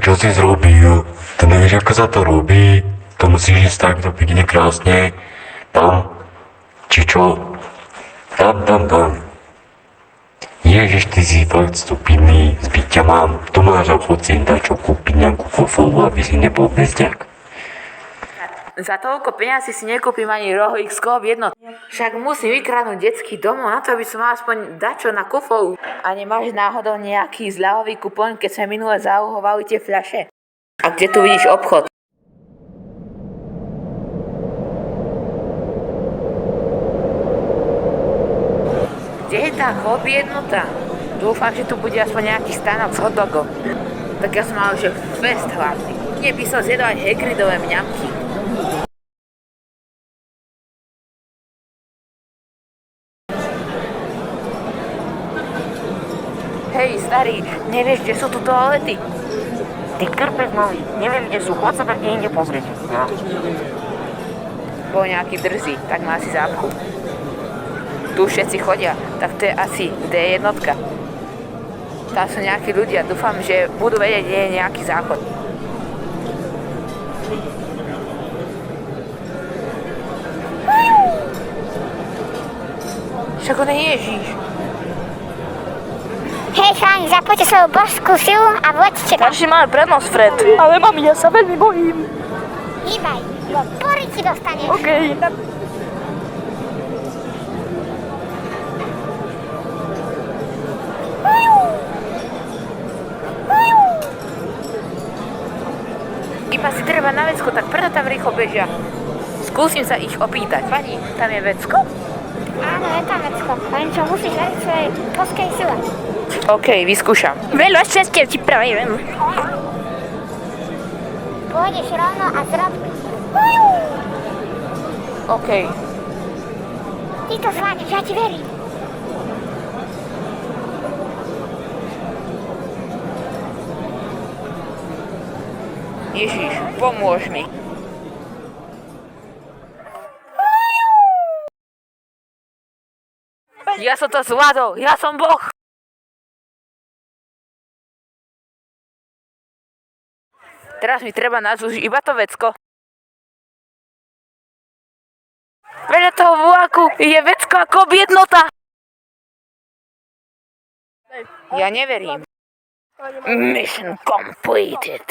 čo si zrobil? To nevieš, ako sa to robí? To musíš ísť takto pekne krásne. Tam. Či čo? Tam. Ježiš, ty si fakt stupidný. Zbyť ťa mám. Tu máš a chod si dať čo kúpiť nejakú fofovu, aby si nebol bezďak. Za toľko peňazí si nekúpim ani rohových skôb jednot. Však musím vykradnúť detský domov na to, aby som mal aspoň dačo na kufov. A nemáš náhodou nejaký zľavový kupón, keď sme minule zauhovali tie fľaše? A kde tu vidíš obchod? Kde je tá hobby jednota? Dúfam, že tu bude aspoň nejaký stánok s hotdogom. Tak ja som mal že fest hlavný. Mne by som zjedol aj Hagridové mňamky. Hej, starý, nevieš, kde sú tu toalety? Ty krpec malý, neviem, kde sú, chod sa tak inde pozrieť. No. Bol nejaký drzý, tak má asi zápchu. Tu všetci chodia, tak to je asi D1. Tam sú nejakí ľudia, dúfam, že budú vedieť, kde je nejaký záchod. Však on je Ježíš. Hej chalani, zapojte svoju božskú silu a vleďte tam. Starší máme prednosť, Fred. Ale mami, ja sa veľmi bojím. Hýbaj, bo pory ti dostaneš. OK. Iba si treba na vecko, tak preto tam rýchlo bežia. Skúsim sa ich opýtať. Pani, tam je vecko? Áno, je tam vecko, len čo musíš veriť svojej božskej sile. OK, vyskúšam. Veľa šťastia ti prajem. Pôjdeš rovno a zrob. OK. Ty to zvládneš, ja ti verím. Ježiš, pomôž mi. Ja som to zvládol, ja som Boh. Teraz mi treba nazúžiť iba to vecko. Vedľa toho voláku je vecko ako jednota. Ja neverím. Mission completed.